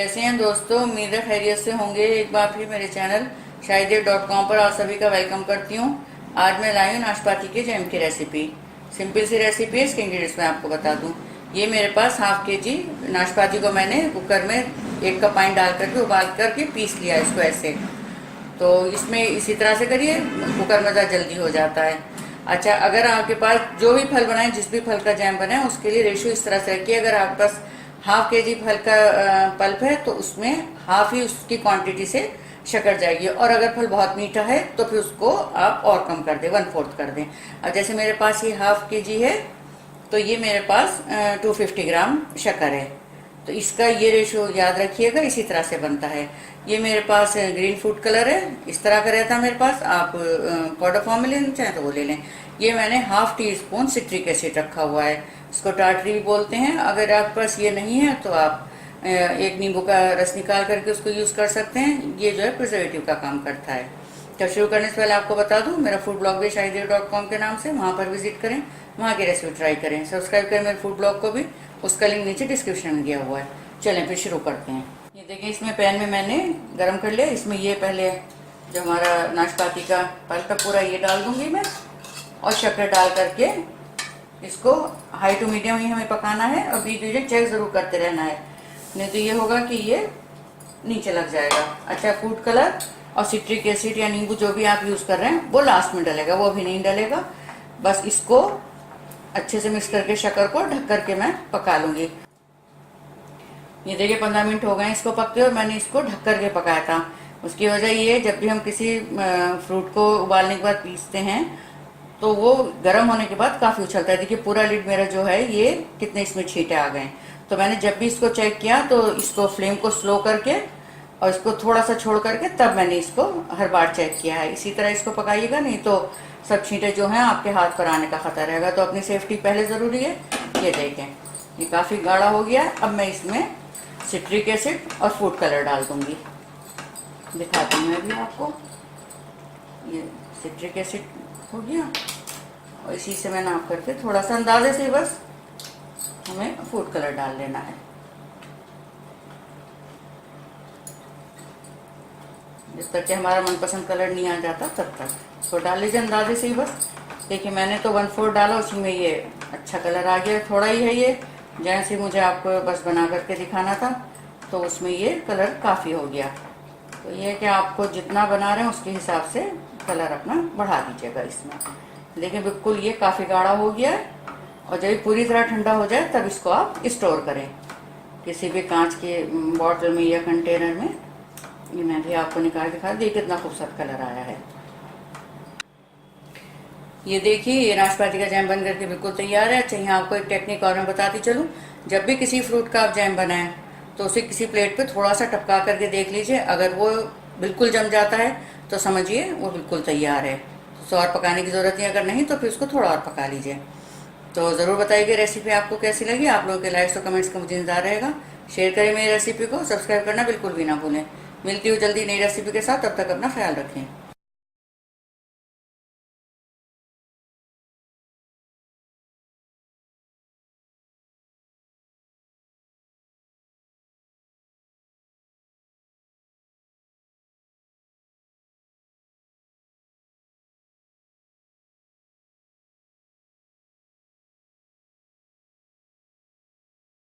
कैसे हैं दोस्तों। उम्मीद है खैरियत से होंगे। एक बार फिर मेरे चैनल शाहिदेव.com पर आप सभी का वेलकम करती हूँ। आज मैं लाई हूँ नाशपाती के जैम की रेसिपी। सिंपल सी रेसिपी है। इसके इंग्रेडिएंट्स मैं आपको बता दूँ। ये मेरे पास हाफ के-जी नाशपाती को मैंने कुकर में 1 कप पानी डाल करके उबाल करके पीस लिया इसको ऐसे। तो इसमें इसी तरह से करिए, कुकर में ज़्यादा जल्दी हो जाता है। अच्छा, अगर आपके पास जो भी फल बनाए, जिस भी फल का जैम बनाए, उसके लिए रेशियो इस तरह से रखिए। अगर आपके पास हाफ के-जी फल का पल्प है तो उसमें हाफ ही उसकी क्वांटिटी से शक्कर जाएगी, और अगर फल बहुत मीठा है तो फिर उसको आप और कम कर दें, 1/4 कर दें। अब जैसे मेरे पास ये हाफ के-जी है तो ये मेरे पास 250 ग्राम शक्कर है। तो इसका ये रेशियो याद रखिएगा, इसी तरह से बनता है। ये मेरे पास ग्रीन फूड कलर है, इस तरह का रहता है मेरे पास। आप पाउडर फॉर्म में लेना चाहें तो वो ले लें। ये मैंने half tea spoon citric acid रखा हुआ है, इसको टाटरी भी बोलते हैं। अगर आपके पास ये नहीं है तो आप एक नींबू का रस निकाल करके उसको यूज़ कर सकते हैं। ये जो है प्रिजर्वेटिव का काम करता है। तो शुरू करने से पहले आपको बता दूं, मेरा फूड ब्लॉग भी शाहिदेव.com के नाम से, वहाँ पर विजिट करें, वहाँ की रेसिपी ट्राई करें। सब्सक्राइब करें मेरे फूड ब्लॉग को भी, उसका लिंक नीचे डिस्क्रिप्शन में दिया हुआ है। चलें फिर शुरू करते हैं। ये देखिए, इसमें पैन में मैंने गरम कर लिया। इसमें ये पहले जो हमारा नाशपाती का पल्प है पूरा ये डाल दूंगी मैं, और शक्कर डाल करके इसको हाई टू मीडियम ही हमें पकाना है। और बीच बीच चेक ज़रूर करते रहना है, नहीं तो ये होगा कि ये नीचे लग जाएगा। अच्छा, फूड कलर और सिट्रिक एसिड या नींबू जो भी आप यूज़ कर रहे हैं वो लास्ट में डलेगा, वो अभी नहीं डलेगा। बस इसको अच्छे से मिक्स करके शक्कर को ढक करके मैं पका लूँगी। ये देखिए 15 मिनट हो गए इसको पकते हुए। मैंने इसको ढक करके पकाया था। उसकी वजह ये है, जब भी हम किसी फ्रूट को उबालने के बाद पीसते हैं तो वो गर्म होने के बाद काफ़ी उछलता है। देखिए पूरा लिड मेरा जो है ये कितने इसमें छींटे आ गए। तो मैंने जब भी इसको चेक किया तो इसको फ्लेम को स्लो करके और इसको थोड़ा सा छोड़ करके तब मैंने इसको हर बार चेक किया है। इसी तरह इसको पकाइएगा, नहीं तो सब छींटे जो हैं आपके हाथ पर आने का खतरा रहेगा। तो अपनी सेफ्टी पहले ज़रूरी है। ये देखें, ये काफ़ी गाढ़ा हो गया है। अब मैं इसमें सिट्रिक एसिड और फूड कलर डाल दूंगी। दिखाती हूँ मैं भी आपको। ये सिट्रिक एसिड हो गया, और इसी से मैं नाप करके थोड़ा सा अंदाजे से बस हमें फूड कलर डाल लेना है। जब तक कि हमारा मनपसंद कलर नहीं आ जाता तब तक इसको डाल लीजिए अंदाजे से ही बस। देखिए मैंने तो 1/4 डाला, उसी में ये अच्छा कलर आ गया। थोड़ा ही है ये, जैसे मुझे आपको बस बना करके दिखाना था, तो उसमें ये कलर काफ़ी हो गया। तो ये है कि आपको जितना बना रहे हैं उसके हिसाब से कलर अपना बढ़ा दीजिएगा इसमें। देखिए बिल्कुल ये काफ़ी गाढ़ा हो गया है। और जब पूरी तरह ठंडा हो जाए तब इसको आप स्टोर करें किसी भी कांच के बॉटल में या कंटेनर में। ये मैं भी आपको निकाल दिखा दी, कितना खूबसूरत कलर आया है। ये देखिए, ये नाशपाती का जैम बन करके बिल्कुल तैयार है। अच्छा, यहाँ आपको एक टेक्निक और मैं बताती चलूँ। जब भी किसी फ्रूट का आप जैम बनाएं तो उसे किसी प्लेट पे थोड़ा सा टपका करके देख लीजिए। अगर वो बिल्कुल जम जाता है तो समझिए वो बिल्कुल तैयार है। तो और पकाने की ज़रूरत नहीं, अगर नहीं तो फिर उसको थोड़ा और पका लीजिए। तो ज़रूर बताइए रेसिपी आपको कैसी लगी। आप लोगों के लाइक्स और कमेंट्स का मुझे इंतजार रहेगा। शेयर करें मेरी रेसिपी को, सब्सक्राइब करना बिल्कुल भी ना भूलें। मिलती हूँ जल्दी नई रेसिपी के साथ, तब तक अपना ख्याल रखें।